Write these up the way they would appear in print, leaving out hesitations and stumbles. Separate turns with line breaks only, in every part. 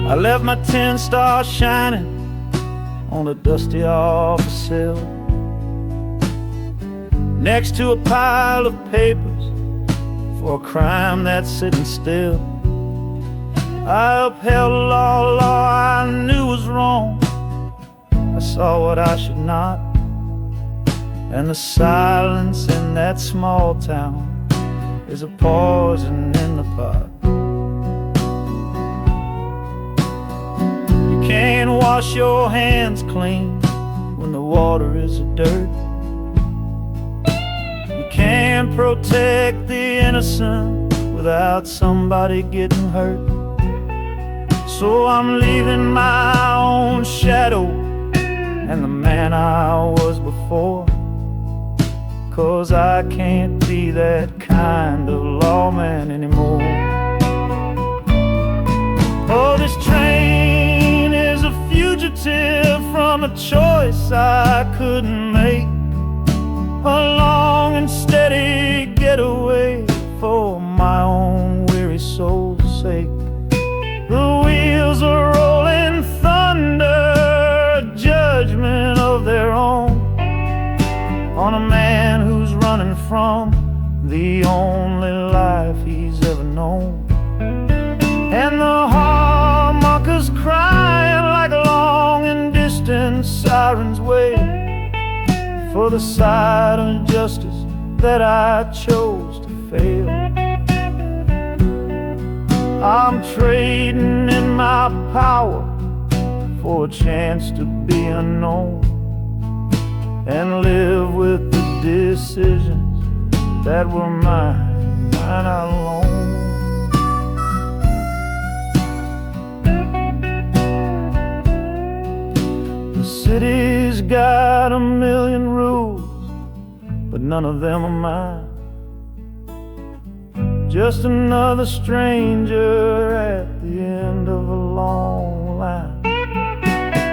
I left my 10 stars shining on a dusty office sill, next to a pile of papers for a crime that's sitting still. I upheld a law I knew was wrong. I saw what I should not, and the silence in that small town is a poison in the pot. You can't wash your hands clean when the water is of dirt. You can't protect the innocent without somebody getting hurt. So I'm leaving my own shadow and the man I was before, 'cause I can't be that kind of lawman anymore. Oh, this train is a fugitive from a choice I couldn't make, a long and steady getaway for my own weary soul's sake. The wheels are rolling thunder, a judgment of their own, on a man who's running from the only life he's ever known. And the harmonicas crying like long and distant sirens wait for the side of justice that I chose to fail. I'm trading in my power for a chance to be unknown and live with the decisions that were mine alone. The city's got a million rules, but none of them are mine. Just another stranger at the end of a long line.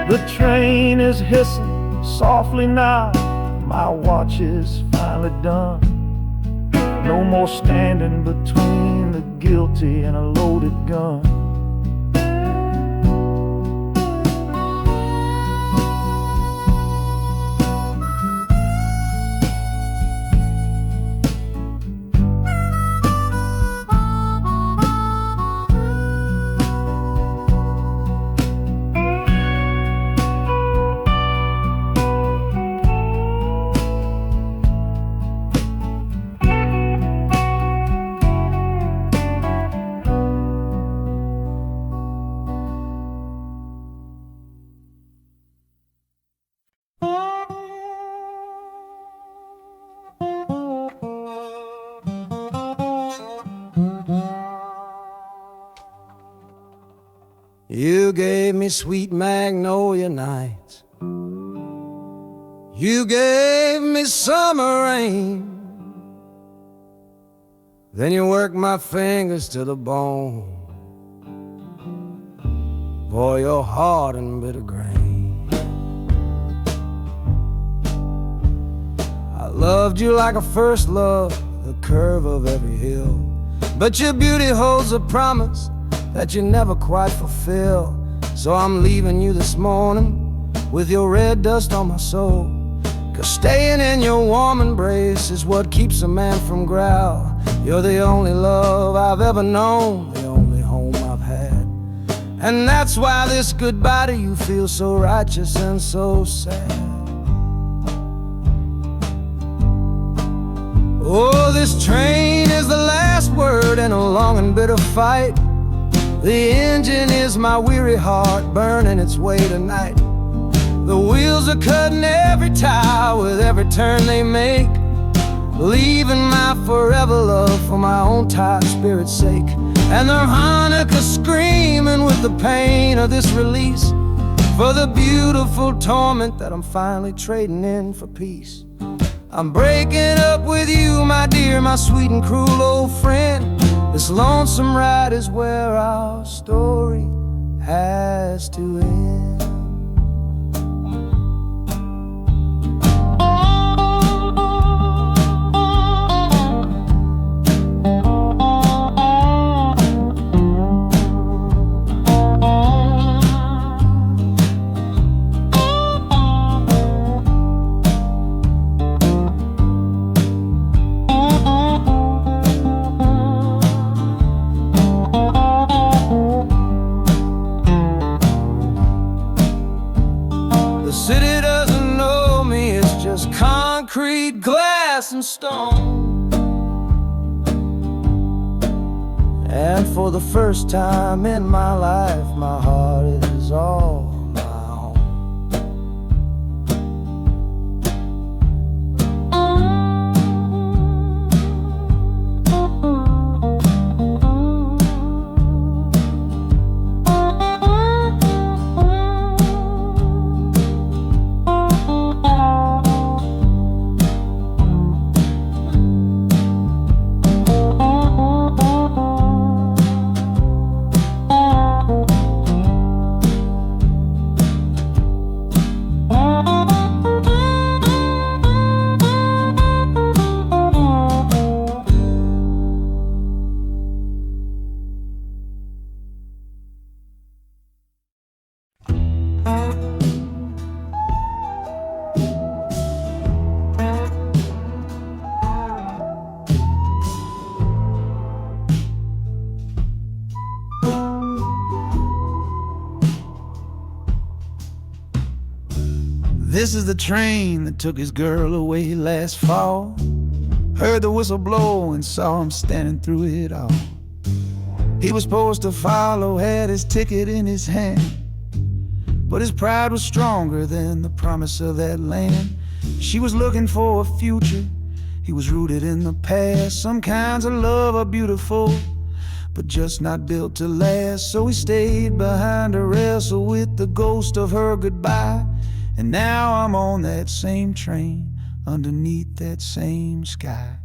The train is hissing softly now, my watch is finally done. No more standing between the guilty and a loaded gun.
You gave me sweet magnolia nights, you gave me summer rain, then you worked my fingers to the bone. Boy, you're hard and bitter grain. I loved you like a first love, the curve of every hill, but your beauty holds a promise that you never quite fulfill. So I'm leaving you this morning with your red dust on my soul, 'cause staying in your warm embrace is what keeps a man from growl. You're the only love I've ever known, the only home I've had, and that's why this goodbye to you feels so righteous and so sad. Oh, this train is the last word in a long and bitter fight. The engine is my weary heart burning its way tonight. The wheels are cutting every tire with every turn they make, leaving my forever love for my own tired spirit's sake. And the harmonica screaming with the pain of this release, for the beautiful torment that I'm finally trading in for peace. I'm breaking up with you, my dear, my sweet and cruel old friend. This lonesome ride is where our story has to end. concrete, glass, and stone. And for the first time in my life, my heart is all my own.
This is the train that took his girl away last fall. Heard the whistle blow and saw him standing through it all. He was supposed to follow, had his ticket in his hand, but his pride was stronger than the promise of that land. She was looking for a future, he was rooted in the past. Some kinds of love are beautiful, but just not built to last. So he stayed behind to wrestle with the ghost of her goodbye. And now I'm on that same train, underneath that same sky.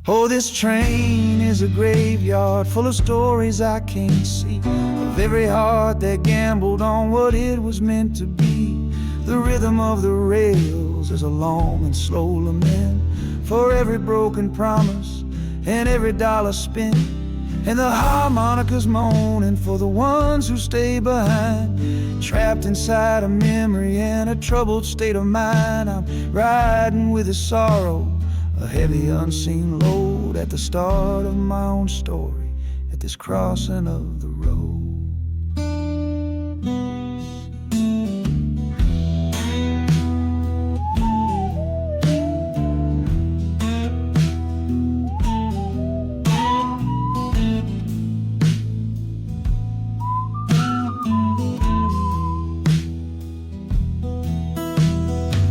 Oh, this train is a graveyard full of stories I can't see, of every heart that gambled on what it was meant to be. The rhythm of the rails is a long and slow lament for every broken promise and every dollar spent, and the harmonicas moaning for the ones who stay behind, trapped inside a memory and a troubled state of mind. I'm riding with a sorrow, a heavy unseen load, at the start of my own story, at this crossing of the road.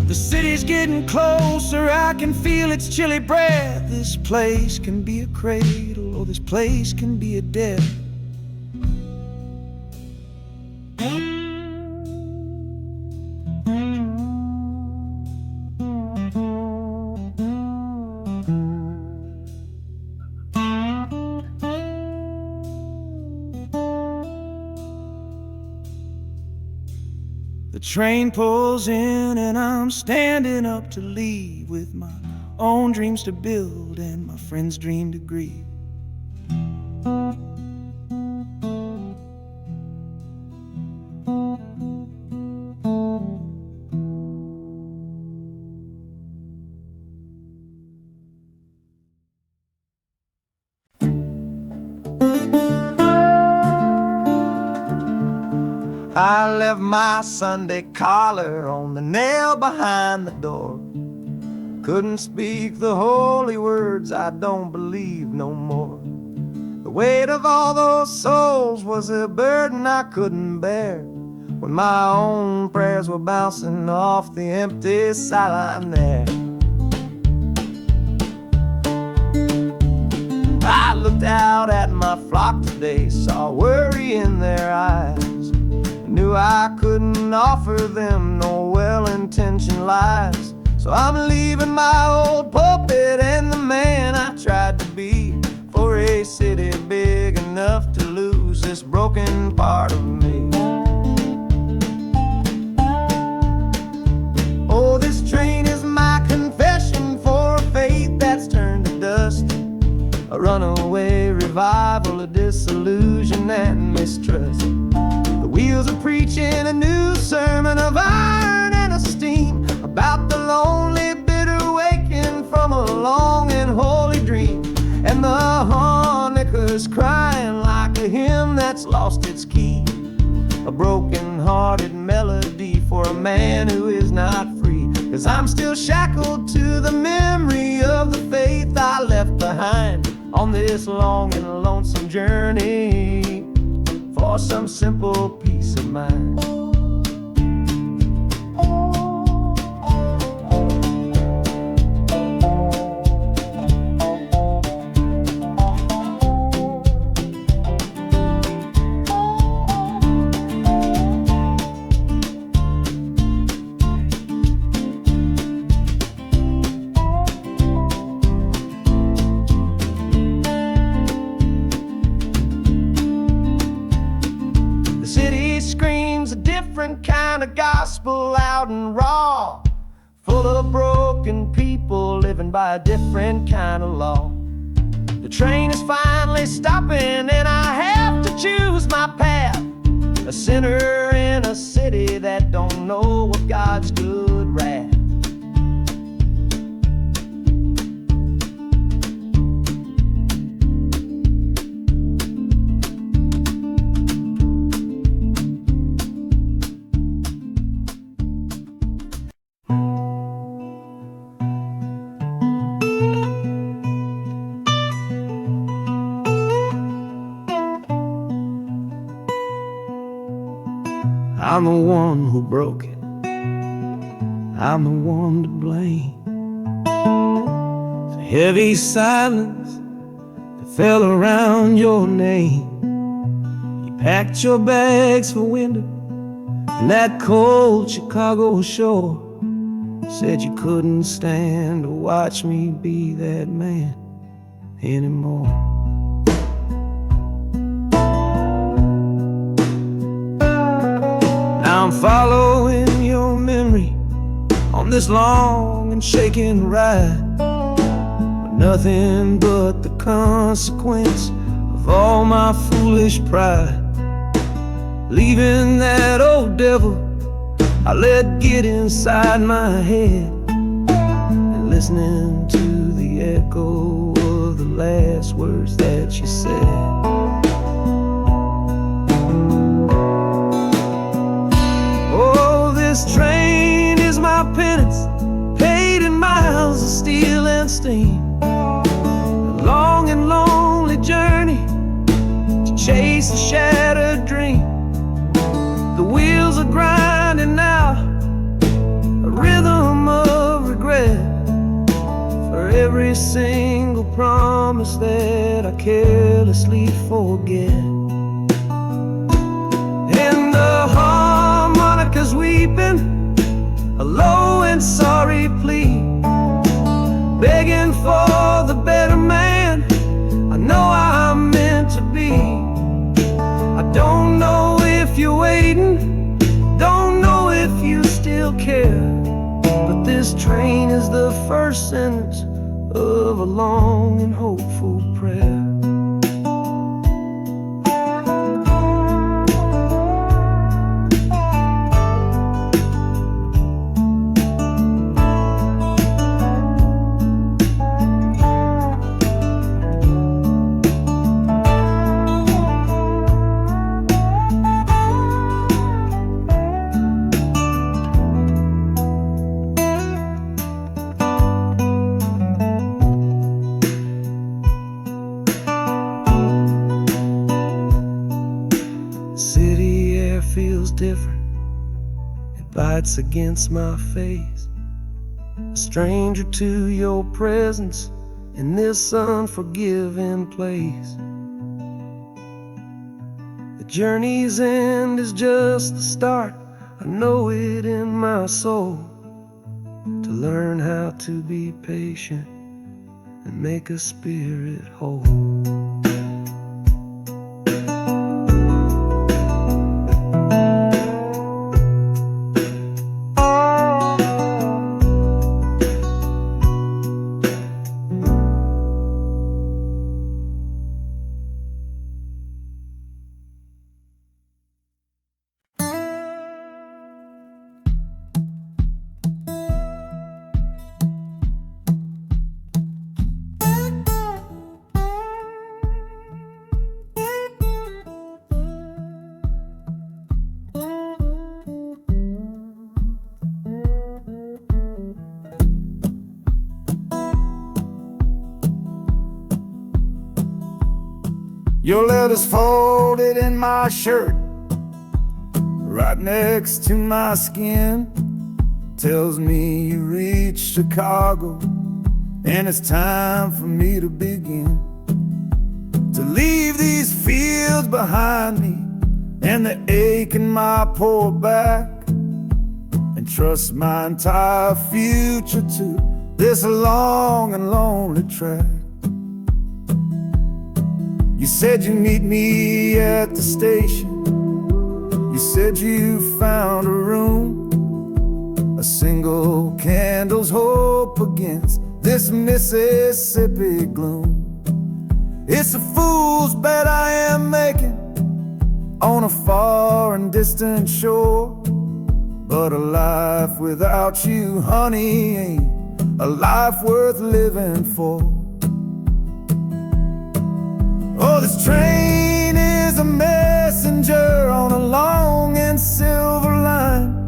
The city's getting closer, I can feel its chilly breath. This place can be a cradle, or this place can be a death. The train pulls in and I'm standing up to leave, with my own dreams to build and my friend's dream to grieve. I left my Sunday collar on the nail behind the door. Couldn't speak the holy words, I don't believe no more. The weight of all those souls was a burden I couldn't bear, when my own prayers were bouncing off the empty sideline there. I looked out at my flock today, saw worry in their eyes, knew I couldn't offer them no well-intentioned lies. So I'm leaving my old pulpit and the man I tried to be, for a city big enough to lose this broken part of me. Oh, this train is my confession for a faith that's turned to dust, a runaway revival of disillusion and mistrust. The wheels are preaching a new sermon of iron and of steam, about the lonely, bitter waking from a long and holy dream. And the harmonicas crying like a hymn that's lost its key, a broken-hearted melody for a man who is not free.
'cause I'm still shackled to the memory of the faith I left behind on this long and lonesome journey for some simple peace of mind. Kind of gospel, loud and raw, full of broken people living by a different kind of law. The train is finally stopping and I have to choose my path, a sinner in a city that don't know of God's good wrath. I'm the one who broke it, I'm the one to blame. The heavy silence that fell around your name. You packed your bags for winter in that cold Chicago shore. Said you couldn't stand to watch me be that man anymore. I'm following your memory on this long and shaking ride, but nothing but the consequence of all my foolish pride. Leaving that old devil I let get inside my head, and listening to the echo of the last words that you said. This train is my penance, paid in miles of steel and steam. A long and lonely journey to chase a shattered dream. The wheels are grinding out a rhythm of regret for every single promise that I carelessly forget. And the harmonica's weeping a low and sorry plea, begging for the better man I know I'm meant to be. I don't know if you're waiting, don't know if you still care, but this train is the first sentence of a long and hopeful prayer. City air feels different, it bites against my face. A stranger to your presence in this unforgiving place. The journey's end is just the start, I know it in my soul. To learn how to be patient and make a spirit whole. Your letters folded in my shirt, right next to my skin, tells me you reached Chicago and it's time for me to begin. To leave these fields behind me and the ache in my poor back, and trust my entire future to this long and lonely track. You said you'd meet me at the station. You said you found a room, a single candle's hope against this Mississippi gloom. It's a fool's bet I am making on a far and distant shore, but a life without you, honey, ain't a life worth living for. Oh, this train is a messenger on a long and silver line,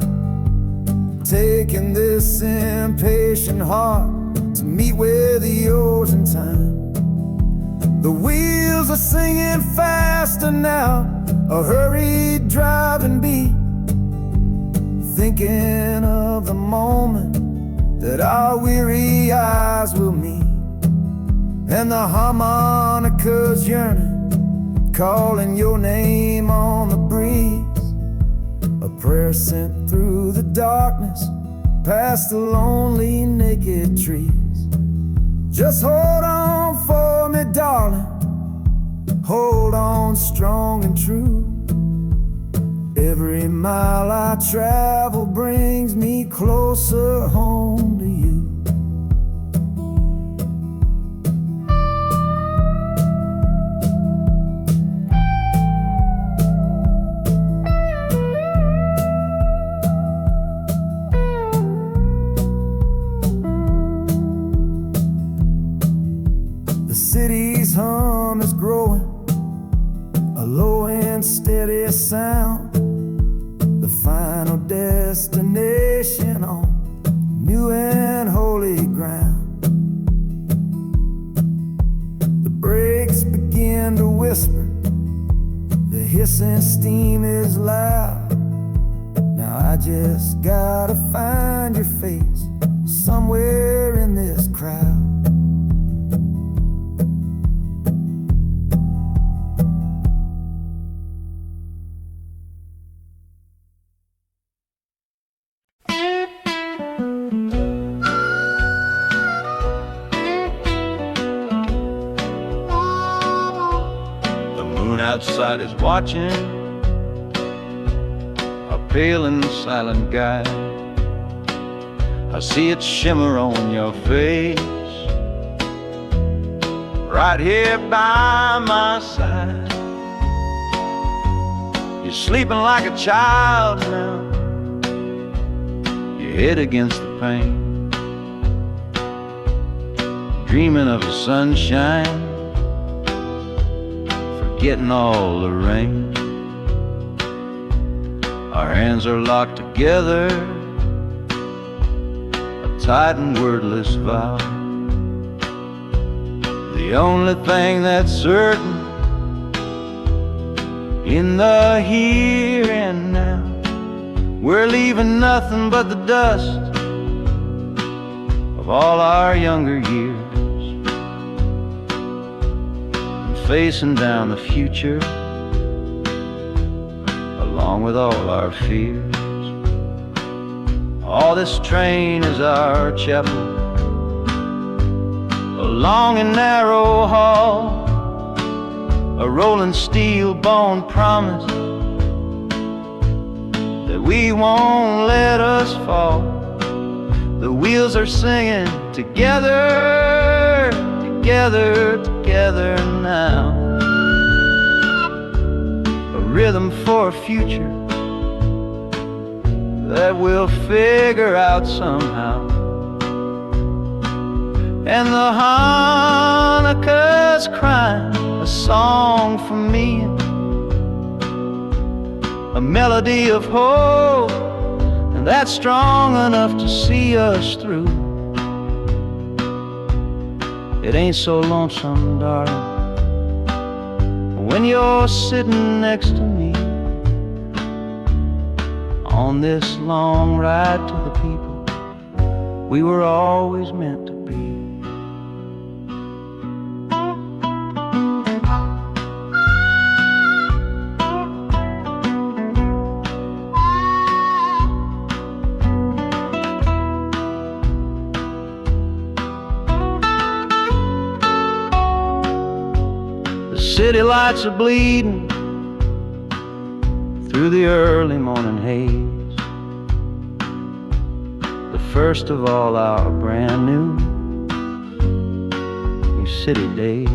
taking this impatient heart to meet with yours in time. The wheels are singing faster now, a hurried driving beat, thinking of the moment that our weary eyes will meet. And the harmonica's yearning, calling your name on the breeze, a prayer sent through the darkness, past the lonely naked trees. Just hold on for me, darling, hold on strong and true. Every mile I travel brings me closer home to you. The city's hum is growing, a low and steady sound, the final destination on new and holy ground. The brakes begin to whisper, the hissing steam is loud. Now I just gotta find your face somewhere in this crowd.
Outside is watching, a pale and silent guy. I see it shimmer on your face, right here by my side. You're sleeping like a child now, your head against the pane, dreaming of the sunshine, getting all the rain. Our hands are locked together, a tight and wordless vow. The only thing that's certain in the here and now, we're leaving nothing but the dust of all our younger years, facing down the future along with all our fears. Oh, this train is our chapel, a long and narrow hall, a rolling steel bone promise that we won't let us fall. The wheels are singing together, together, together now. A rhythm for a future that we'll figure out somehow. And the Hanukkah's crying a song for me, a melody of hope, and that's strong enough to see us through. It ain't so lonesome, darling, when you're sitting next to me on this long ride to the people we were always meant to be. The city lights are bleeding through the early morning haze, the first of all our brand new city days.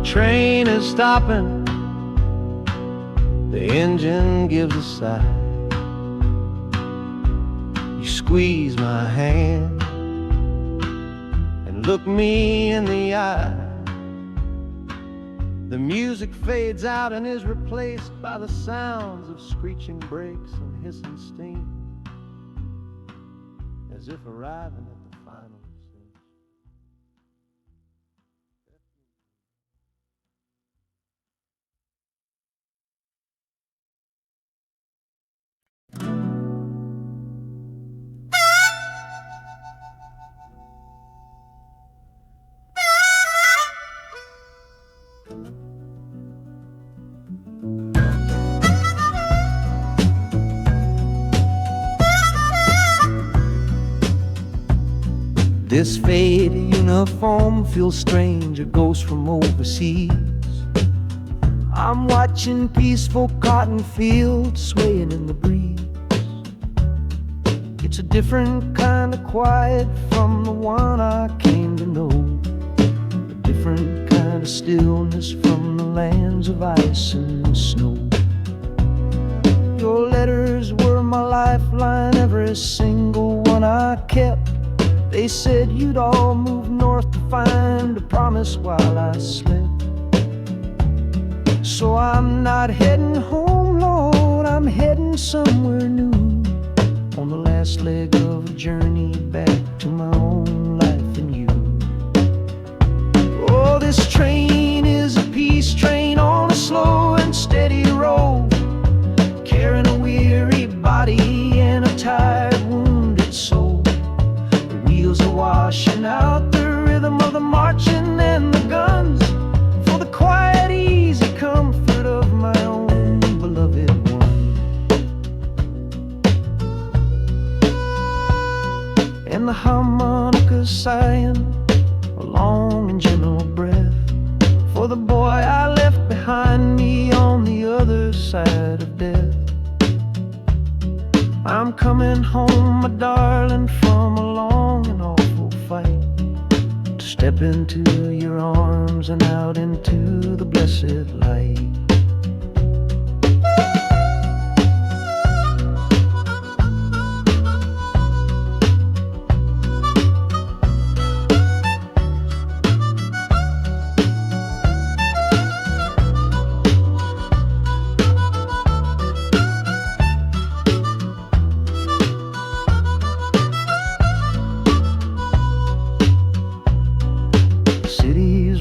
Train is stopping, the engine gives a sigh. You squeeze my hand and look me in the eye. The music fades out and is replaced by the sounds of screeching brakes and hissing steam, as if arriving at the final scene. This faded uniform feels strange, a ghost from overseas. I'm watching peaceful cotton fields swaying in the breeze. It's a different kind of quiet from the one I came to know, a different kind of stillness from the lands of ice and snow. Your letters were my lifeline, every single one I kept. They said you'd all move north to find a promise while I slept. So I'm not heading home, Lord, I'm heading somewhere new, on the last leg of a journey back to my own life and you. Oh, this train is a peace train on a slow and steady road, carrying a weary body and a tired, wounded soul. The wheels are washing out the rhythm of the marching and the guns, for the quiet, easy comfort of my own beloved one. And the harmonica sighing a long and gentle breath for the boy I left behind me on the other side of death. I'm coming home, my darling, from a long and awful fight, to step into your arms and out into the blessed light.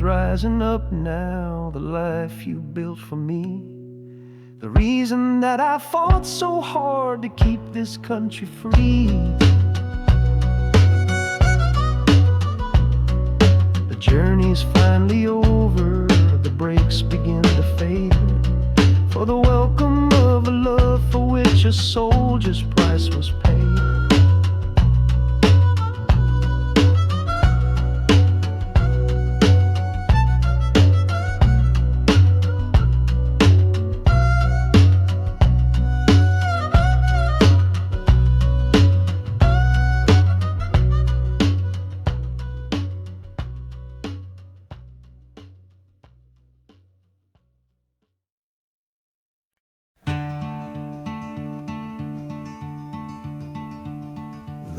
Rising up now, the life you built for me, the reason that I fought so hard to keep this country free. The journey's finally over, the brakes begin to fade, for the welcome of a love for which a soldier's price was paid.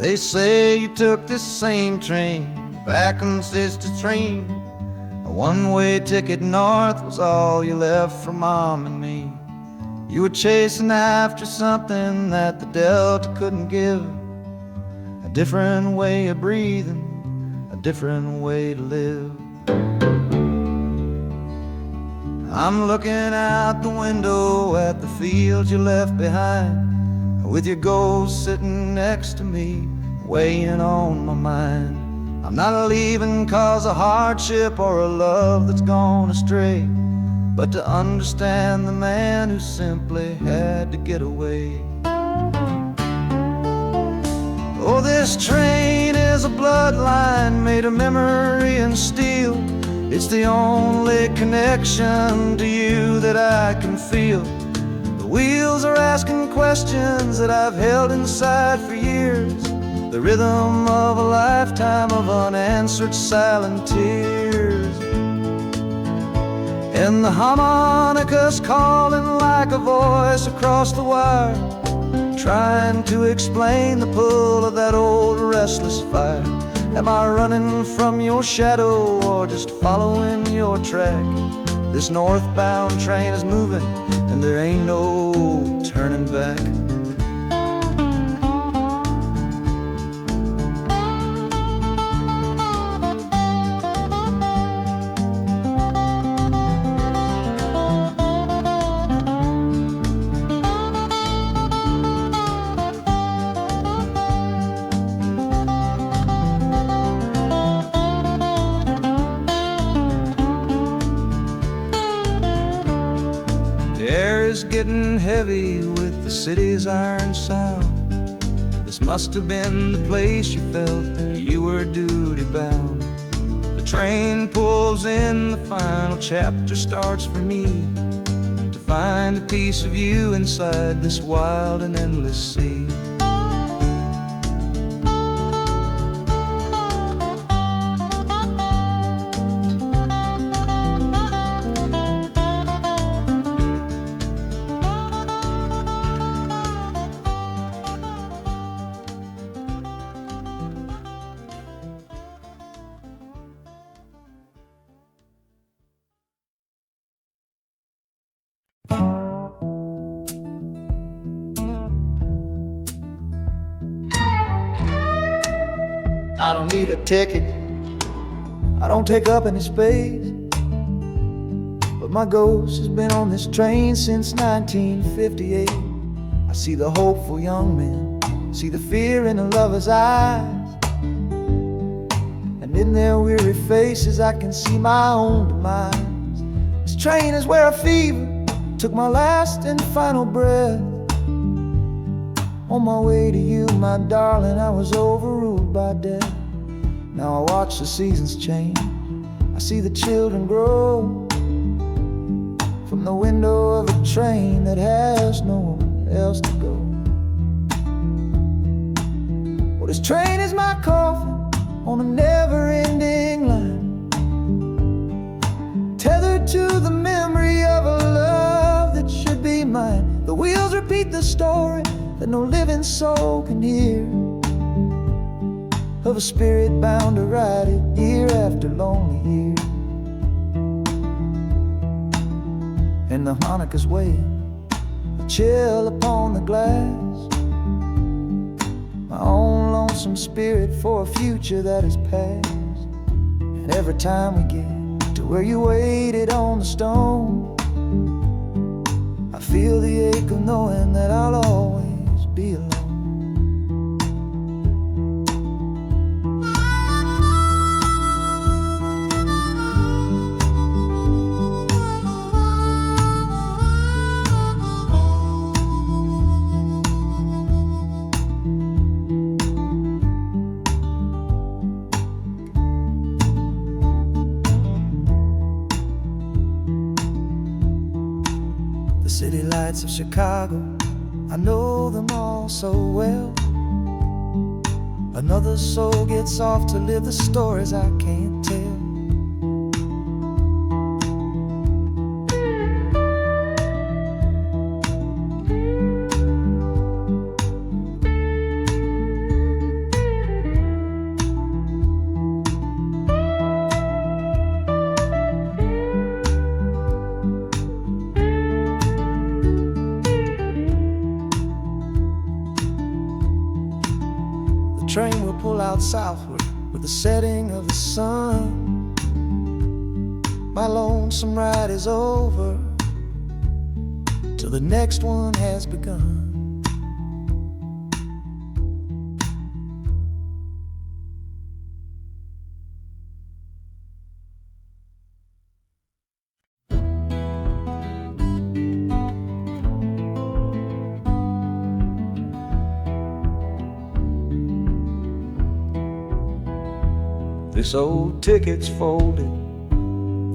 They say you took this same train back on Sister Train. A one-way ticket north was all you left for Mom and me. You were chasing after something that the Delta couldn't give. A different way of breathing, a different way to live. I'm looking out the window at the fields you left behind, with your ghost sitting next to me, weighing on my mind. I'm not leaving cause of hardship or a love that's gone astray, but to understand the man who simply had to get away. Oh, this train is a bloodline made of memory and steel. It's the only connection to you that I can feel. The wheels are asking questions that I've held inside for years, the rhythm of a lifetime of unanswered silent tears. And the harmonica's calling like a voice across the wire, trying to explain the pull of that old restless fire. Am I running from your shadow or just following your track? This northbound train is moving and there ain't no turning back. Getting heavy with the city's iron sound. This must have been the place you felt you were duty bound. The train pulls in, the final chapter starts for me, to find a piece of you inside this wild and endless sea. I don't need a ticket, I don't take up any space, but my ghost has been on this train since 1958. I see the hopeful young men, see the fear in the lovers' eyes, and in their weary faces I can see my own demise. This train is where a fever took my last and final breath. On my way to you, my darling, I was overruled by death. Now I watch the seasons change, I see the children grow, from the window of a train that has nowhere else to go. Well, this train is my coffin on a never-ending line, tethered to the memory of a love that should be mine. The wheels repeat the story that no living soul can hear, of a spirit bound to ride it year after lonely year. And the harmonica's weighing a chill upon the glass, my own lonesome spirit for a future that is past. And every time we get to where you waited on the stone, I feel the ache of knowing that I'll always be alone. City lights of Chicago, I know them all so well. Another soul gets off to live the stories I can't tell. train will pull out southward with the setting of the sun. My lonesome ride is over till the next one has begun. This old ticket's folded,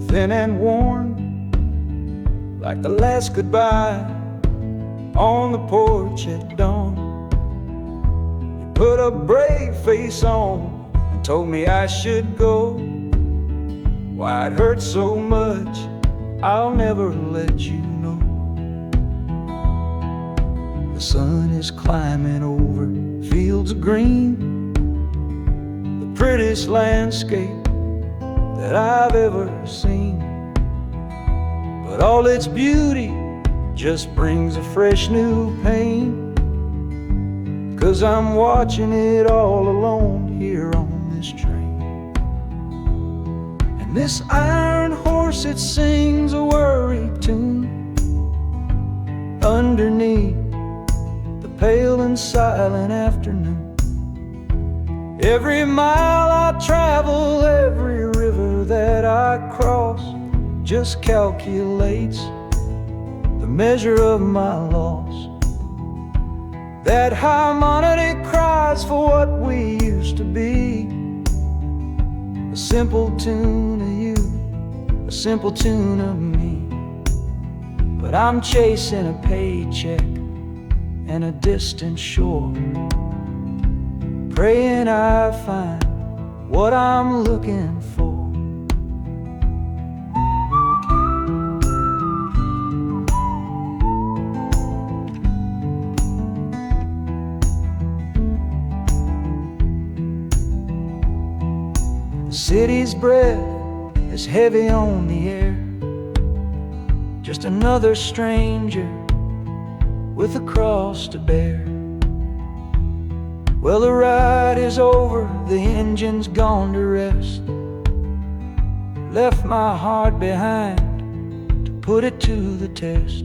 thin and worn, like the last goodbye on the porch at dawn. You put a brave face on and told me I should go. Why it hurts so much, I'll never let you know. The sun is climbing over fields of green, prettiest landscape that I've ever seen. But all its beauty just brings a fresh new pain, 'cause I'm watching it all alone here on this train. And this iron horse, it sings a worry tune underneath the pale and silent afternoon. Every mile I travel, every river that I cross, just calculates the measure of my loss. That harmonic cries for what we used to be, a simple tune of you, a simple tune of me. But I'm chasing a paycheck and a distant shore, praying I find what I'm looking for. The city's breath is heavy on the air, just another stranger with a cross to bear. Well, the ride is over, the engine's gone to rest, left my heart behind to put it to the test.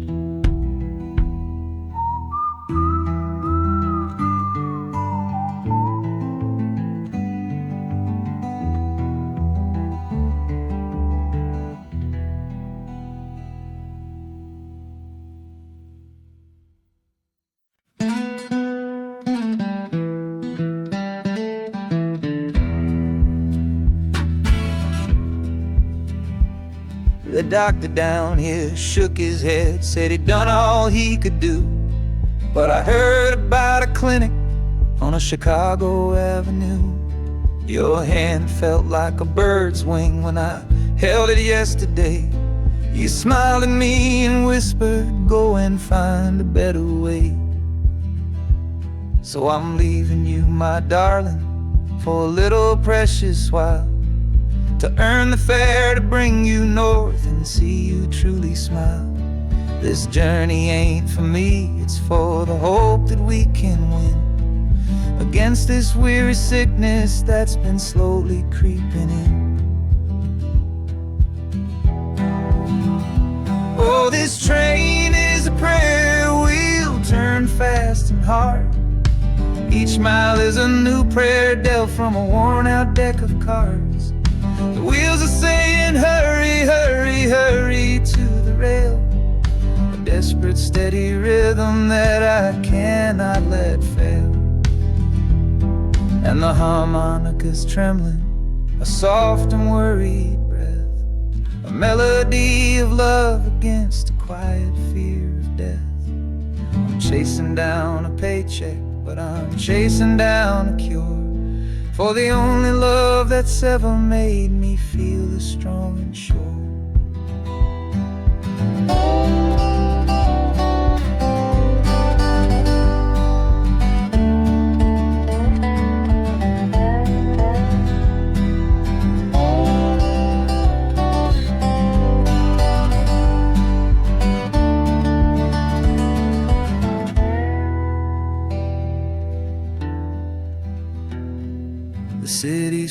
The doctor down here shook his head, said he'd done all he could do. But I heard about a clinic on a Chicago avenue. Your hand felt like a bird's wing when I held it yesterday. You smiled at me and whispered, go and find a better way. So I'm leaving you, my darling, for a little precious while, to earn the fare to bring you north and see you truly smile. This journey ain't for me, it's for the hope that we can win against this weary sickness that's been slowly creeping in. Oh, this train is a prayer wheel turned fast and hard. Each mile is a new prayer dealt from a worn-out deck of cards. The wheels are saying hurry, hurry, hurry to the rail, a desperate steady rhythm that I cannot let fail. And the harmonica's trembling, a soft and worried breath, a melody of love against a quiet fear of death. I'm chasing down a paycheck, but I'm chasing down a cure for the only love that's ever made me feel this strong and sure.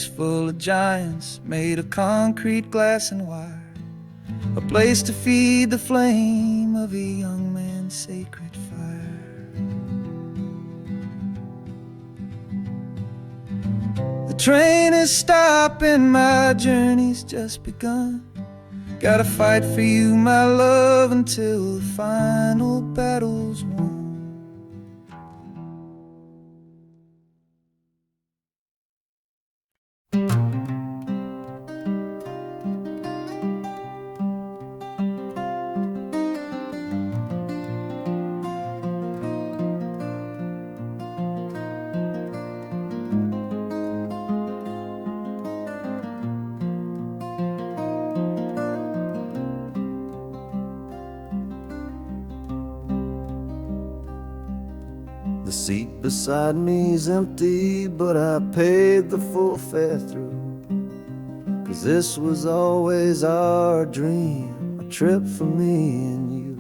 cities full of giants made of concrete, glass, and wire. A place to feed the flame of a young man's sacred fire. The train is stopping, my journey's just begun. Gotta fight for you, my love, until the final battle's won.
The seat beside me's empty, but I paid the full fare through. 'Cause this was always our dream, a trip for me and you.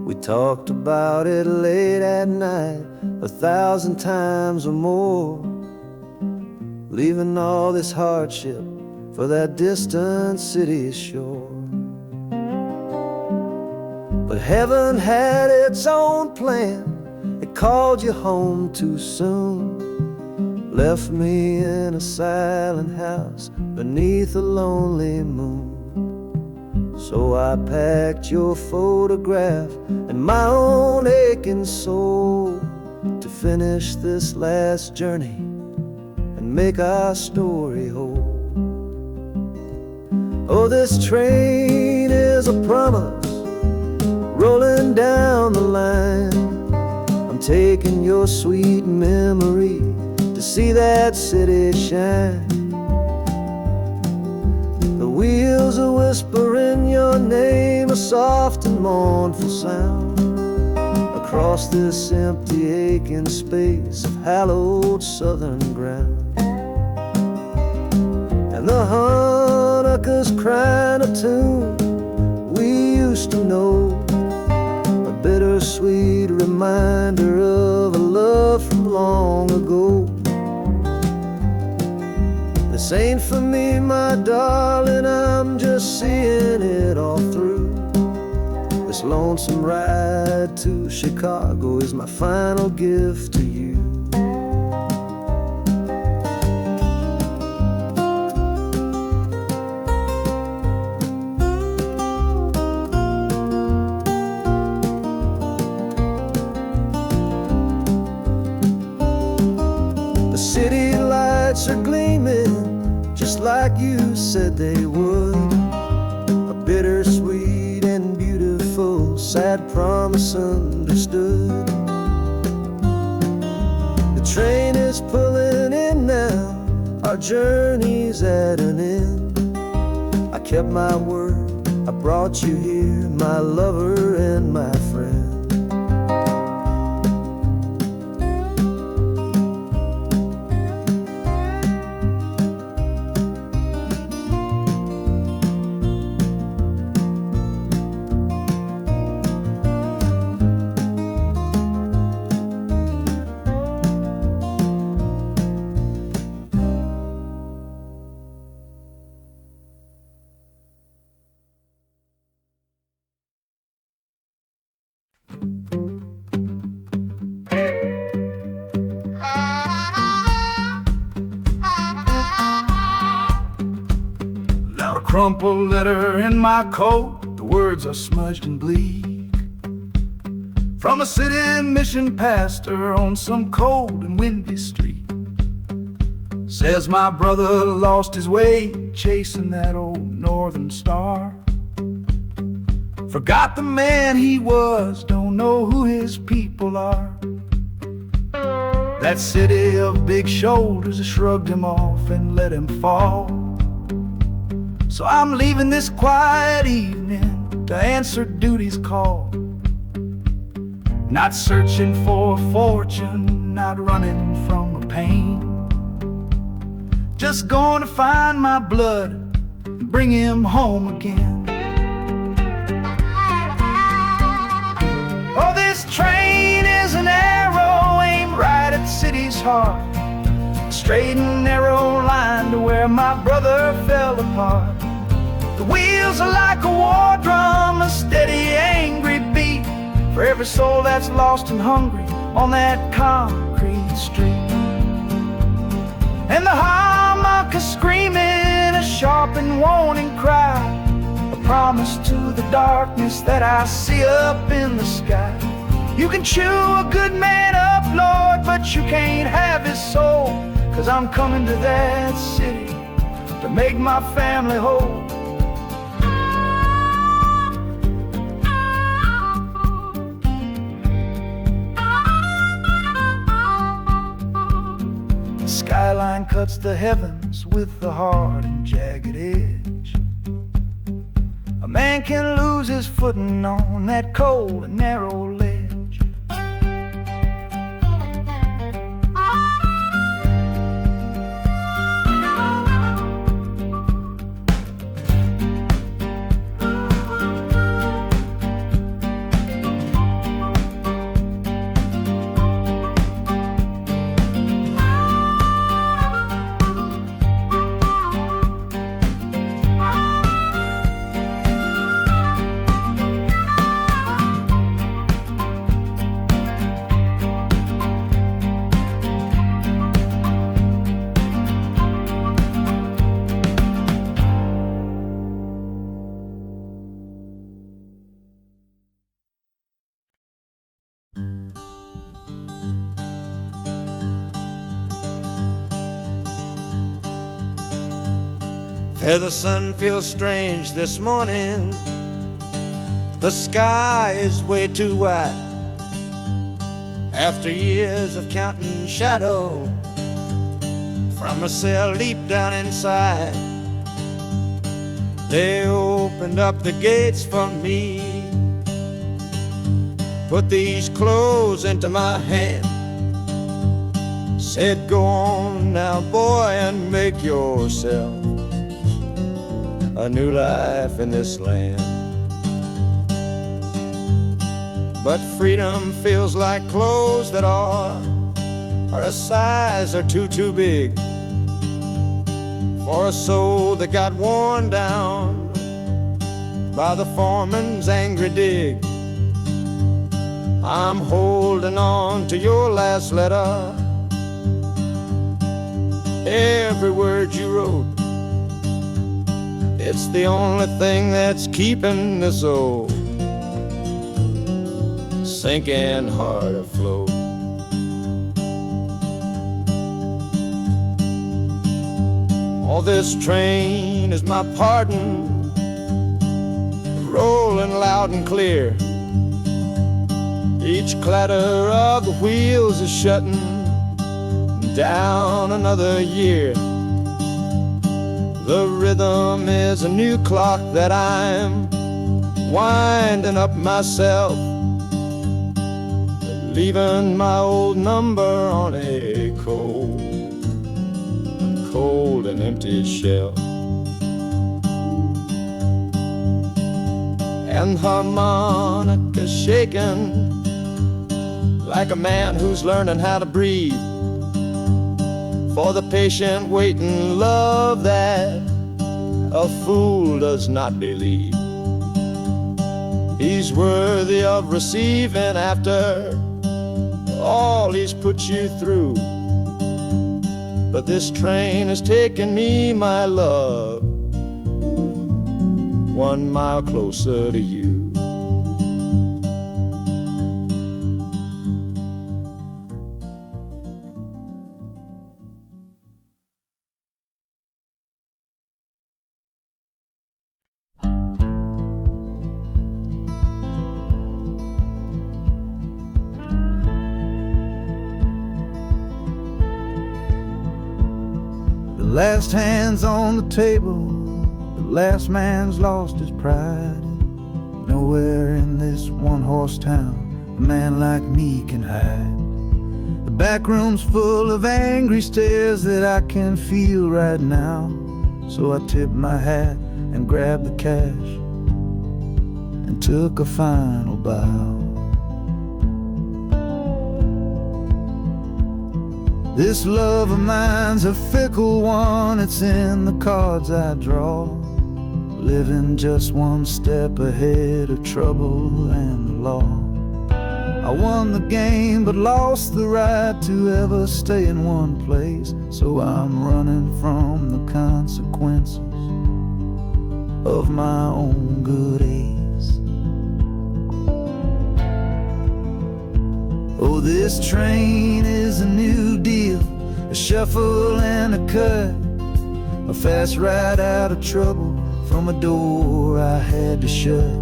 We talked about it late at night, 1,000 times or more, leaving all this hardship for that distant city's shore. But heaven had its own plan. It called you home too soon, left me in a silent house beneath a lonely moon. So I packed your photograph and my own aching soul to finish this last journey and make our story whole. Oh, this train is a promise rolling down the line, taking your sweet memory to see that city shine. The wheels are whispering your name, a soft and mournful sound, across this empty aching space of hallowed southern ground. And the Hanukkah's crying a tune we used to know, bittersweet reminder of a love from long ago. This ain't for me, my darling, I'm just seeing it all through. This lonesome ride to Chicago is my final gift to you. City lights are gleaming just like you said they would, a bittersweet and beautiful sad promise understood. The train is pulling in now, our journey's at an end. I kept my word, I brought you here, my lover and my friend.
Crumpled letter in my coat, the words are smudged and bleak, from a city mission pastor on some cold and windy street. Says my brother lost his way chasing that old northern star, forgot the man he was, don't know who his people are. That city of big shoulders shrugged him off and let him fall. So I'm leaving this quiet evening to answer duty's call. Not searching for a fortune, not running from a pain, just going to find my blood and bring him home again. Oh, this train is an arrow aimed right at the city's heart,
straight and narrow line to where my brother fell apart. The wheels are like a war drum, a steady, angry beat for every soul that's lost and hungry on that concrete street. And the harmonica screaming a sharp and warning cry, a promise to the darkness that I see up in the sky. You can chew a good man up, Lord, but you can't have his soul, 'cause I'm coming to that city to make my family whole. The skyline cuts the heavens with the hard and jagged edge. A man can lose his footing on that cold and narrow ledge.
The sun feels strange this morning. The sky is way too wide. After years of counting shadow from a cell deep down inside, they opened up the gates for me, put these clothes into my hand, said, go on now, boy, and make yourself a new life in this land. But freedom feels like clothes that are a size or two big for a soul that got worn down by the foreman's angry dig. I'm holding on to your last letter, every word you wrote. It's the only thing that's keeping this old sinking heart afloat. Oh, this train is my pardon, rolling loud and clear. Each clatter of the wheels is shutting down another year. The rhythm is a new clock that I'm winding up myself, leaving my old number on a cold and empty shelf. And harmonica shaking like a man who's learning how to breathe, for the patient waiting love that a fool does not believe. He's worthy of receiving after all he's put you through. But this train has taken me, my love, 1 mile closer to you.
The last hand's on the table, the last man's lost his pride. Nowhere in this one-horse town a man like me can hide. The back room's full of angry stares that I can feel right now. So I tipped my hat and grabbed the cash and took a final bow.
This love of mine's a fickle one, it's in the cards I draw. Living just one step ahead of trouble and the law. I won the game but lost the right to ever stay in one place. So I'm running from the consequences of my own good ace. Oh, this train is a new deal, a shuffle and a cut, a fast ride out of trouble from a door I had to shut.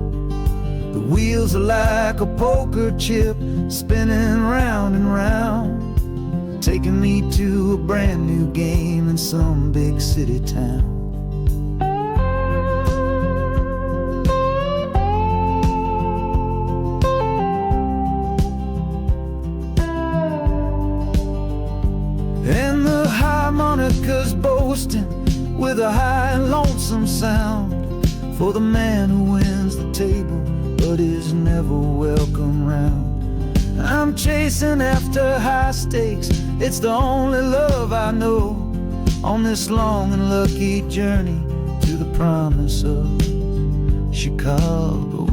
The wheels are like a poker chip, spinning round and round, taking me to a brand new game in some big city town. And the harmonica's boasting with a high and lonesome sound for the man who wins the table but is never welcome round. I'm chasing after high stakes, it's the only love I know on this long and lucky journey to the promise of Chicago.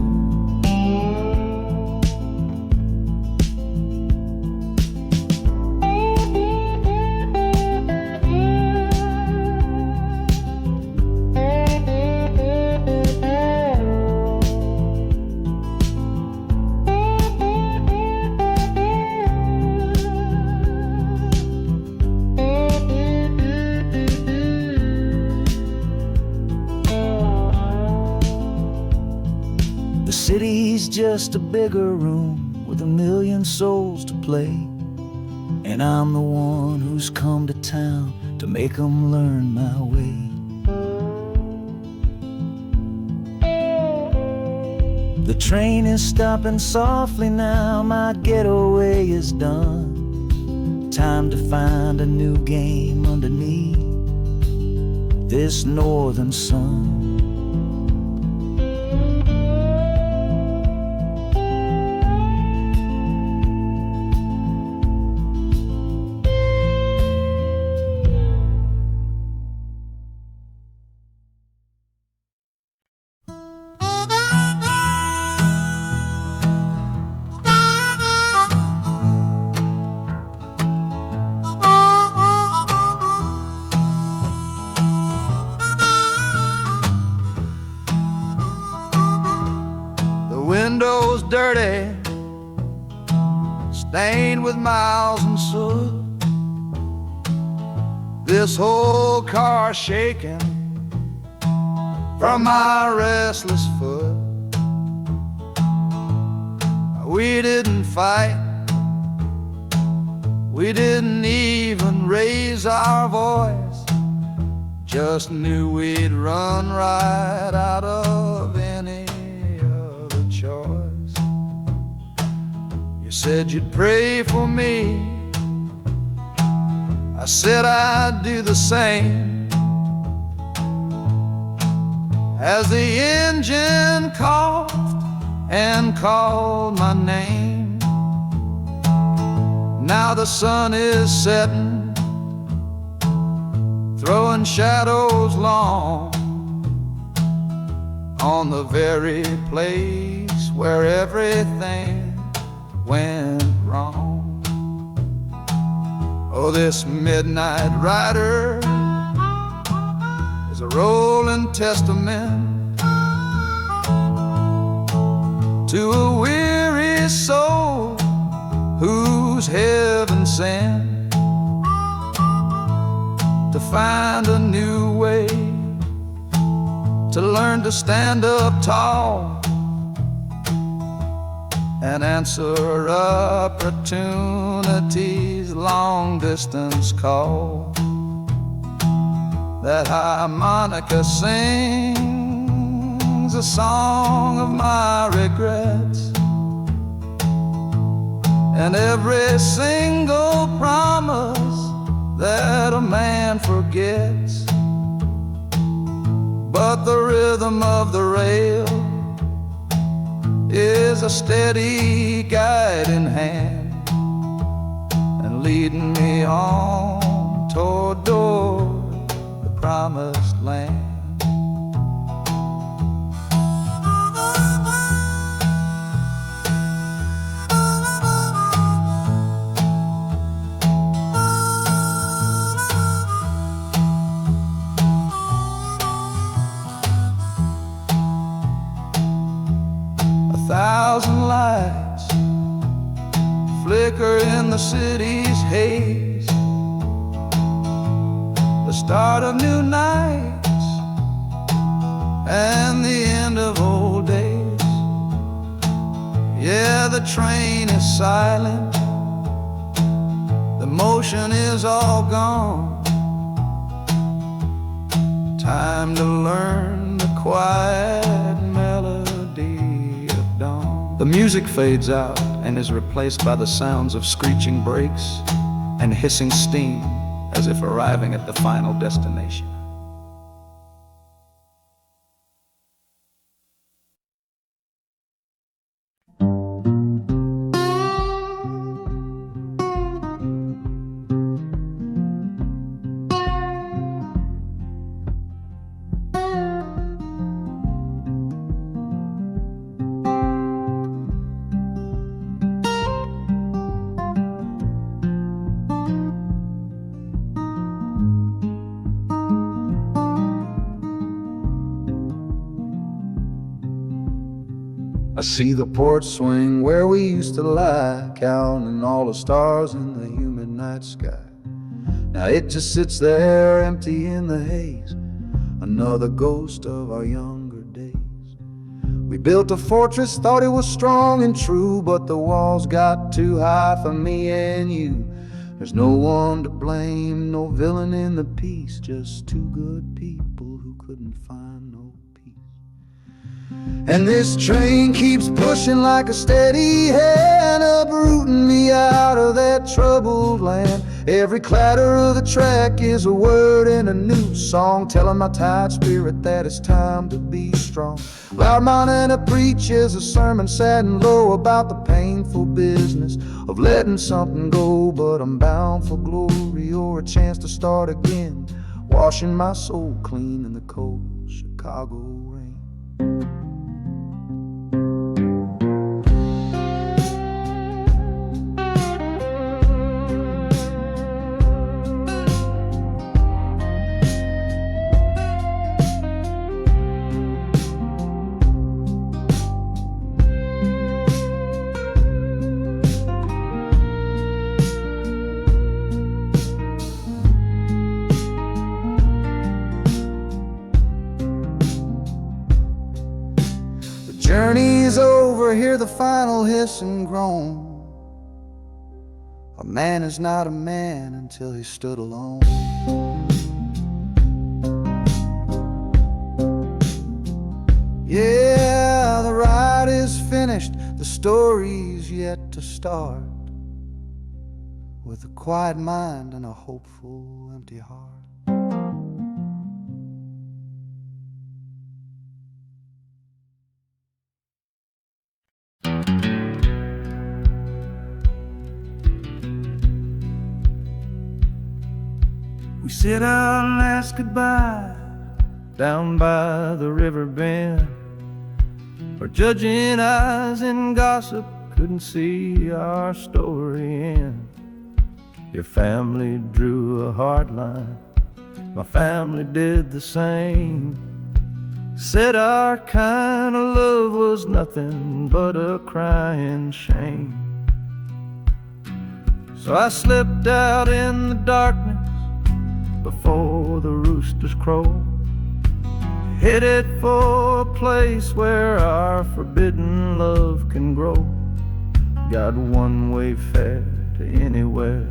The city's just a bigger room with a million souls to play, and I'm the one who's come to town to make 'em learn my way. The train is stopping softly now, my getaway is done. Time to find a new game underneath this northern sun. Windows dirty, stained with miles and soot. This whole car shaking from my restless foot. We didn't fight, we didn't even raise our voice, just knew we'd run right out of any choice. You said you'd pray for me, I said I'd do the same. As the engine coughed and called my name, now the sun is setting, throwing shadows long on the very place where everything went wrong. Oh, this midnight rider is a rolling testament to a weary soul who's heaven sent to find a new way, to learn to stand up tall and answer opportunity's long-distance call. That harmonica sings a song of my regrets, and every single promise that a man forgets. But the rhythm of the rail is a steady guiding hand, and
leading me on toward the promised land. A thousand lights flicker in the city's haze, the start of new nights and the end of old days. Yeah, the train is silent, the motion is all gone. Time to learn the quiet melody of dawn. The music fades out and is replaced by the sounds of screeching brakes and hissing steam, as if arriving at the final destination. I see the porch swing where we used to lie, counting all the stars in the humid night sky. Now it just sits there empty in the haze, another ghost of our younger days. We built a fortress, thought it was strong and true, but the walls got too high for me and you. There's no one to blame, no villain in the piece, just two good people who couldn't find no peace. And this train keeps pushing like a steady hand, uprooting me out of that troubled land. Every clatter of the track is a word in a new song, telling my tired spirit that it's time to be strong. Loud Montana preaches a sermon sad and low about the painful business of letting something go, but I'm bound for glory or a chance to start again, washing my soul clean in the cold Chicago rain. Journey's over, hear the final hiss and groan. A man is not a man until he stood alone. Yeah, the ride is finished, the story's yet to start, with a quiet mind and a hopeful empty heart.
We sit out and ask goodbye down by the river bend, where judging eyes and gossip couldn't see our story end. Your family drew a hard line, my family did the same. Said our kind of love was nothing but a crying shame. So I slipped out in the darkness before the roosters crow, headed for a place where our forbidden love can grow. Got one way fare to anywhere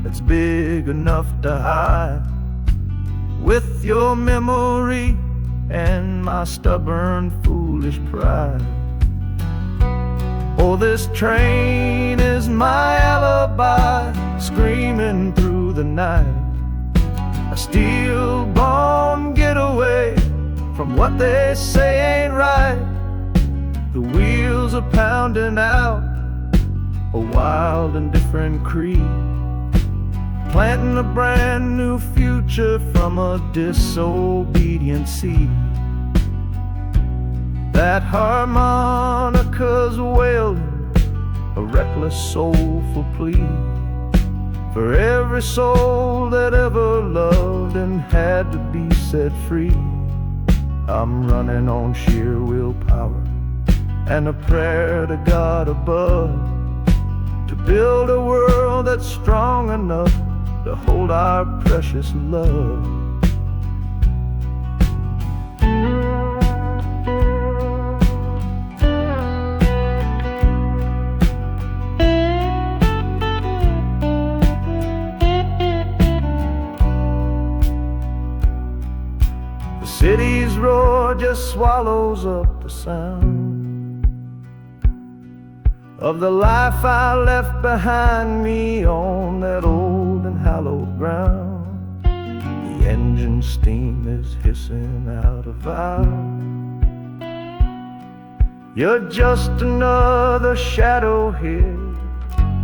that's big enough to hide, with your memory and my stubborn foolish pride. Oh, this train is my alibi, screaming through the night, a steel-born getaway from what they say ain't right. The wheels are pounding out a wild and different creed,
planting a brand new future from a disobedient seed. That harmonica's wailing, a reckless soulful plea for every soul that ever loved and had to be set free. I'm running on sheer willpower and a prayer to God above, to build a world that's strong enough to hold our precious love. The city's roar just swallows up the sound of the life I left behind me on that old and hallowed ground. The engine steam is hissing out of valve. You're just another shadow here,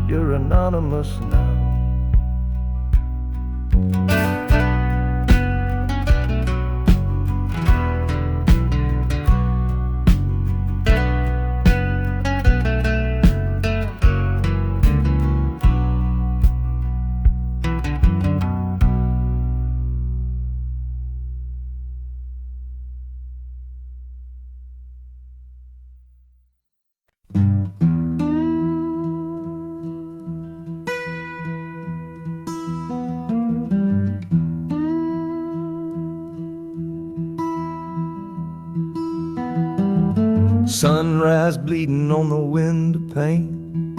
you're anonymous now. Sunrise bleeding on the window pane,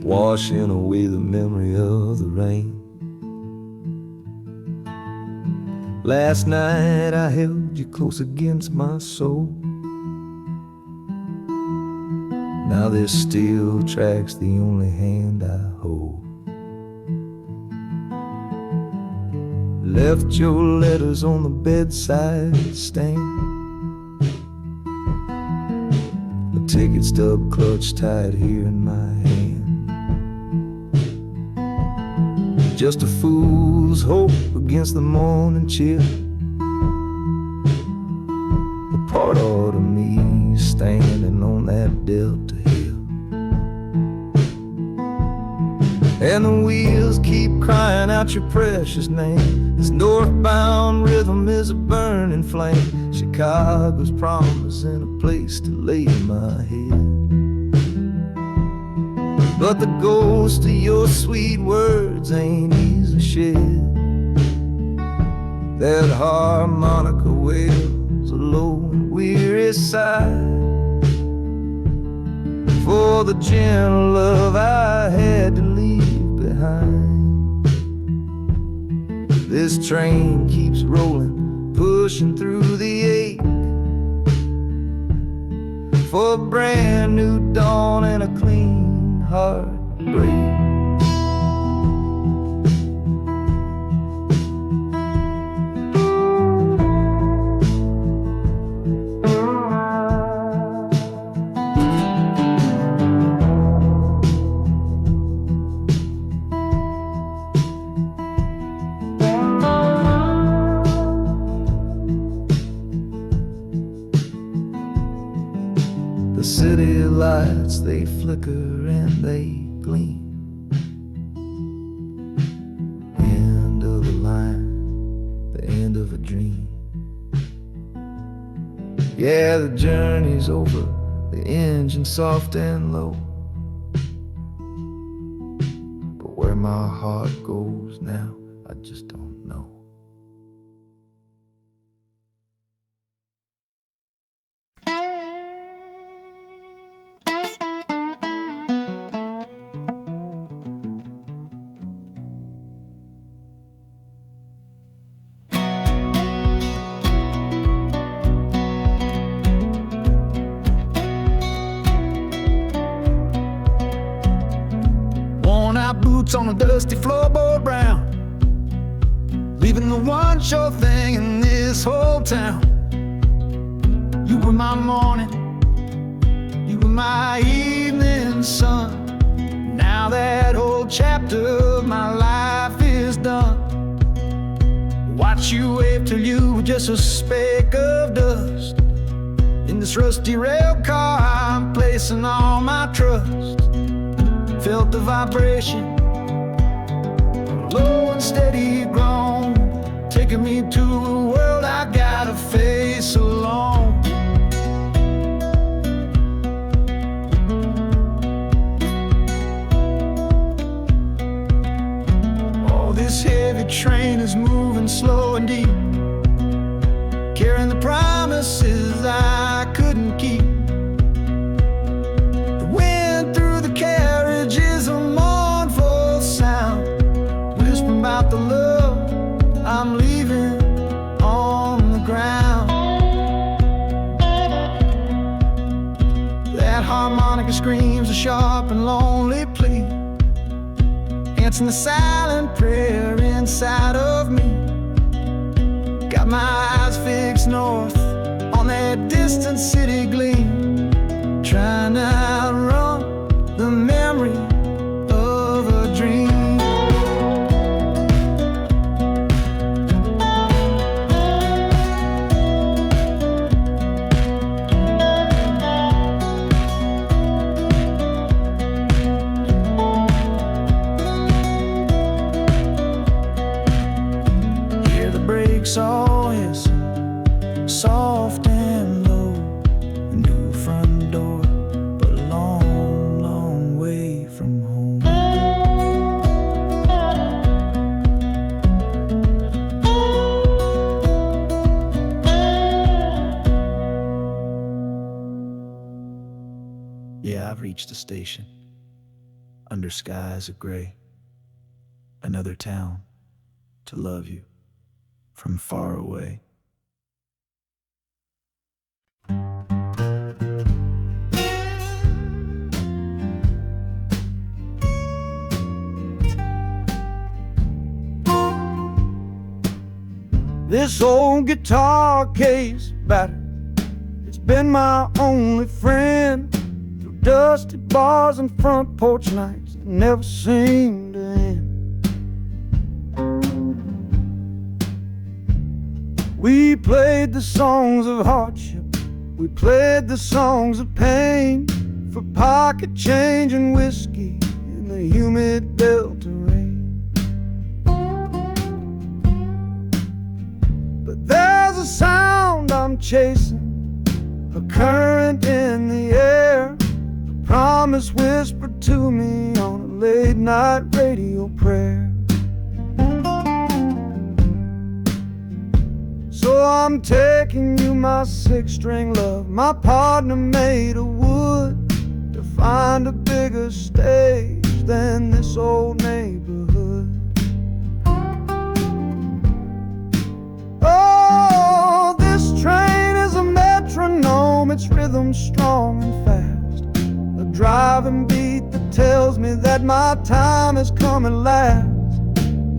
washing away the memory of the rain. Last night I held you close against my soul. Now this steel track's the only hand I hold. Left your letters on the bedside stand, a ticket stub clutched tight here in my hand. Just a fool's hope against the morning chill, a part of me standing on that Delta hill. And the wheels keep crying out your precious name. This northbound rhythm is a burning flame. Chicago's promising a place to lay my head. But the ghost of your sweet words ain't easy shed. That harmonica wails a low and weary sigh for the gentle love I had to leave behind. This train keeps rolling, pushing through the ache, for a brand new dawn and a clean heartbreak. The city lights, they flicker and they gleam. End of a line, the end of a dream. Yeah, the journey's over, the engine soft and low. But where my heart goes now, I just don't know. Boots on a dusty floorboard brown, leaving the one sure thing in this whole town. You were my morning, you were my evening sun. Now that
chapter of my life is done. Watch you wave till you were just a speck of dust. In this rusty rail car I'm placing all my trust. Felt the vibration, low and steady grown, taking me to a world I gotta face alone. Oh, this heavy train is moving slow and deep, carrying the promises I couldn't keep. The wind through the carriage is a mournful sound, whispering about the love I'm leaving on the ground. That harmonica screams a sharp and lonely plea, answering the silent prayer inside of me. Got my eyes fixed north on that distant city gleam, trying to outrun the memory of a dream. Hear the brakes all hissing, soft and low. A new front door, but a long, long way from home. Yeah, I've reached the station, under skies of gray. Another town to love you from far away.
This old guitar case battered, it's been my only friend through dusty bars and front porch nights that never seem to end. We played the songs of hardship, we played the songs of pain, for pocket change and whiskey in the humid Delta rain. But there's a sound I'm chasing, a current in the air, a promise whispered to me on a late night radio prayer. So I'm taking you, my six-string love, my partner made of wood, to find a bigger stage than this old neighborhood. Oh, this train is a metronome, its rhythm strong and fast, a driving beat that tells me that my time has come at last.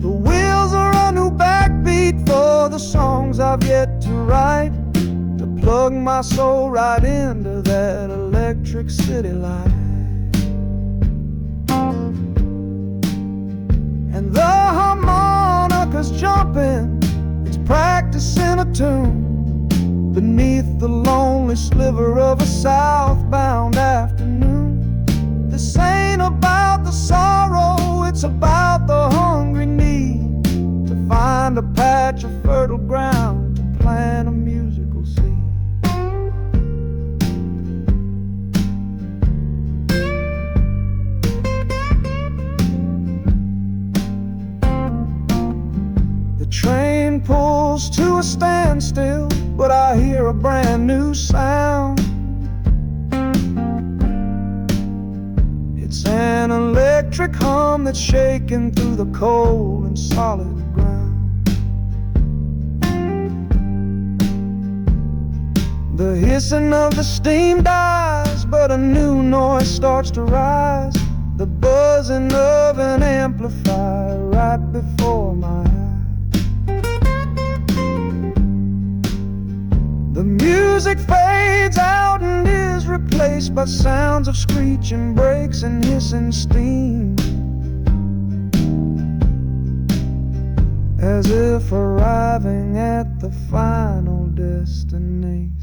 The wheels are a new backbeat for the songs I've yet to write, to plug my soul right into that electric city light. And the harmonica's jumping, it's practicing a tune beneath the lonely sliver of a southbound afternoon. This ain't about the sorrow, it's about the hungry need to find a patch of fertile ground to plant a musical seed. The train pulls to a standstill, but I hear a brand new sound. It's an electric hum that's shaking through the cold and solid ground. The hissing of the steam dies, but a new noise starts to rise, the buzzing of an amplifier right before my eyes. The music fades out and is replaced by sounds of screeching brakes and hissing steam.
as if arriving at the final destination.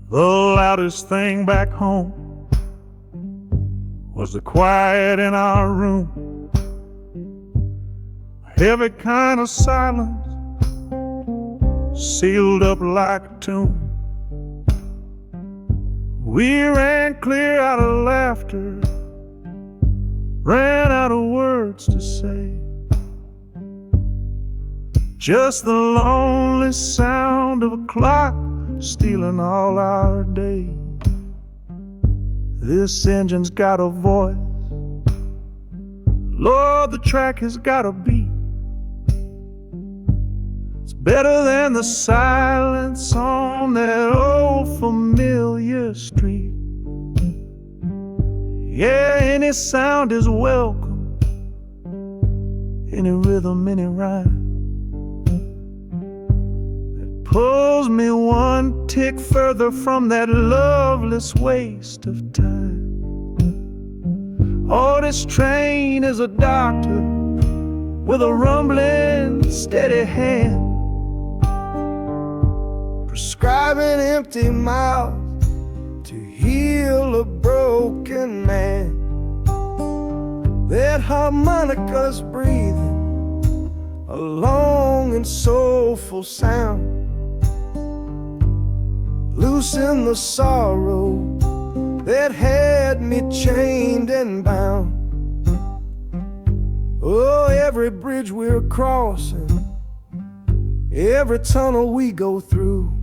The loudest thing back home was the quiet in our room, a heavy kind of silence, sealed up like a tomb. We ran clear out of laughter, ran out of words to say, just the lonely sound of a clock stealing all our day. This engine's got a voice, Lord, the track has got a beat. It's better than the silence on that old familiar street. Yeah, any sound is welcome, any rhythm, any rhyme pulls me one tick further from that loveless waste of time. Oh, this train is a doctor with a rumbling, steady hand, prescribing empty mouths to heal a broken man. That harmonica's breathing a long and soulful sound, loosen the sorrow that had me chained and bound. Oh, every bridge we're crossing, every tunnel we go through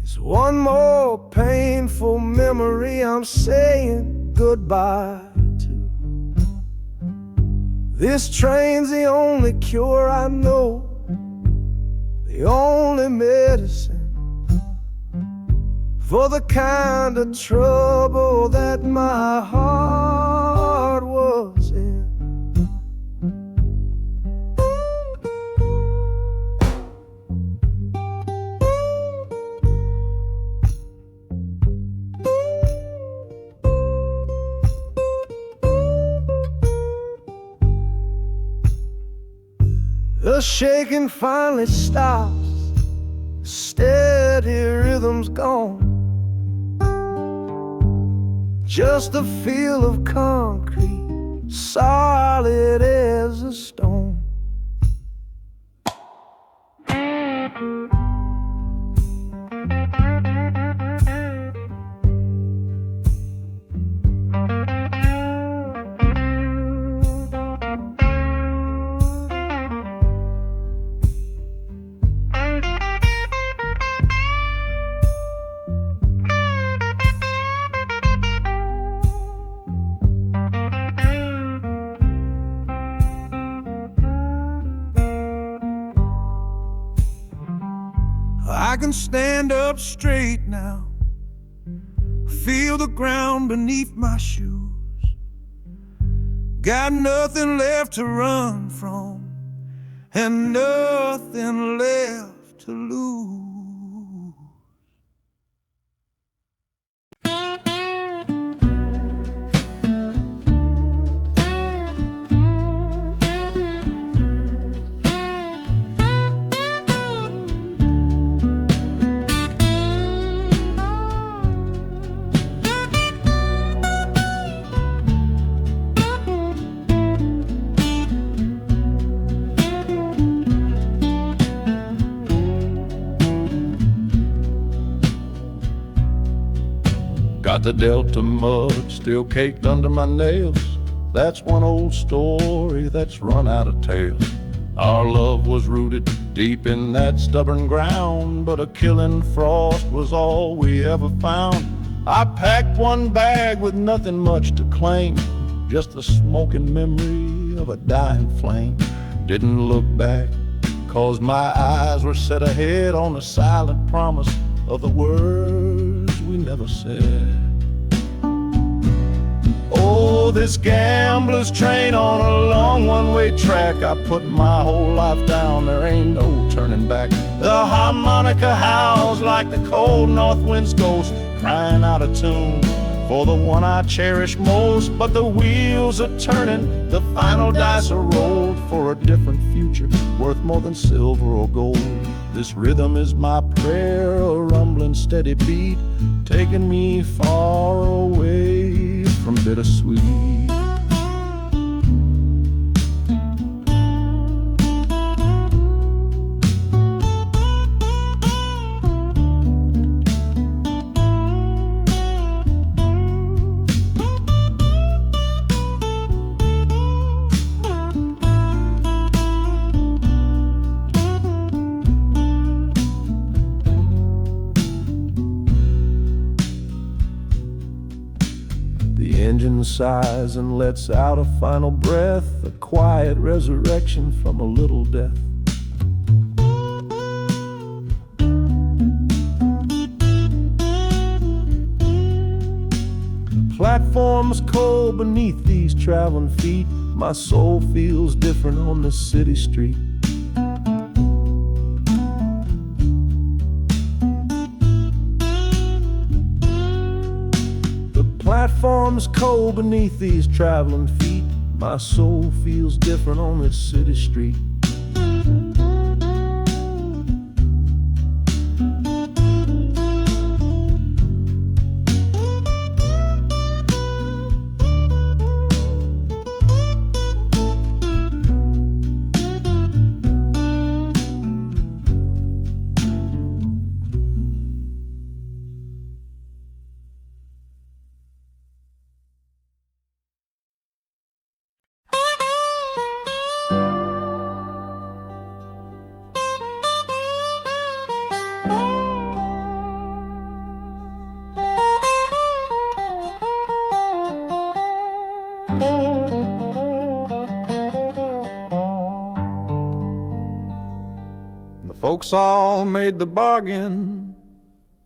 is one more painful memory I'm saying goodbye to. This train's the only cure I know, the only medicine for the kind of trouble that my heart was in. The shaking finally stops, the steady rhythm's gone, just a feel of concrete, solid as a stone. I can stand up straight now, feel the ground beneath my shoes. Got nothing left to run from and nothing left to lose.
Got the Delta mud still caked under my nails. That's one old story that's run out of tales. Our love was rooted deep in that stubborn ground, but a killing frost was all we ever found. I packed one bag with nothing much to claim, just the smoking memory of a dying flame. Didn't look back, 'cause my eyes were set ahead on the silent promise of the words we never said. Oh, this gambler's train on a long one-way track. I put my whole life down, there ain't no turning back. The harmonica howls like the cold north wind's ghost, crying out a tune for the one I cherish most. But the wheels are turning, the final dice are rolled for a different future, worth more than silver or gold. This rhythm is my prayer, a rumbling steady beat, taking me far away from bittersweet. The engine sighs and lets out a final breath, a quiet resurrection from a little death. Platforms cold beneath these traveling feet, my soul feels different on this city street. Platforms cold beneath these traveling feet, my soul feels different on this city street. The folks all made the bargain.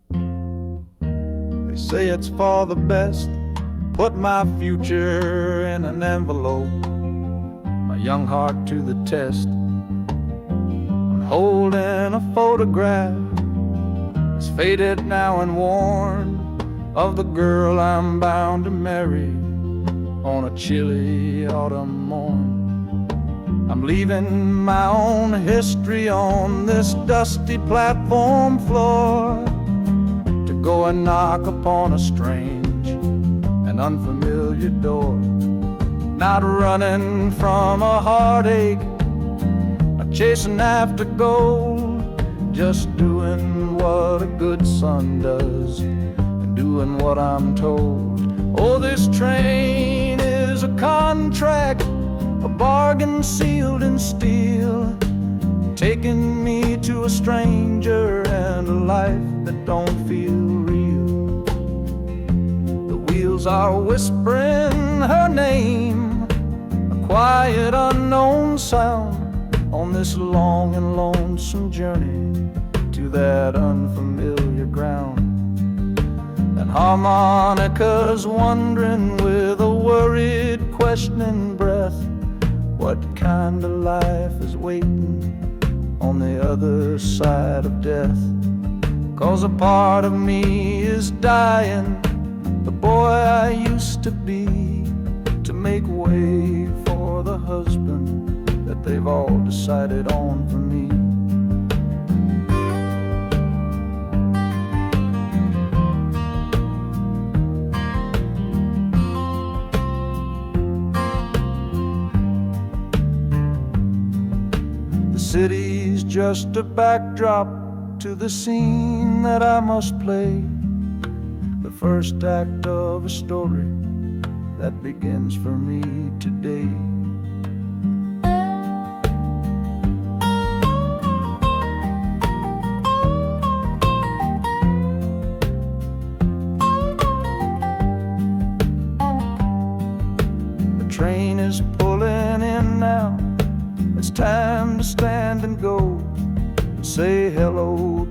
They say it's for the best. Put my future in an envelope, my young heart to the test. I'm holding a photograph, it's faded now and worn, of the girl I'm bound to marry on a chilly autumn morn. I'm leaving my own history on this dusty platform floor to go and knock upon a strange and unfamiliar door. Not running from a heartache, not chasing after gold, just doing what a good son does and doing what I'm told. Oh, this train is a contract, a bargain sealed in steel, taking me to a stranger and a life that don't feel real. The wheels are whispering her name, a quiet unknown sound, on this long and lonesome journey to that unfamiliar ground. And harmonicas wondering with a worried, questioning breath, what kind of life is waiting on the other side of death? 'Cause a part of me is dying, the boy I used to be, to make way for the husband that they've all decided on for me. The city's just a backdrop to the scene that I must play, the first act of a story that begins for me today. The train is pulling in now, it's time to stand and go and say hello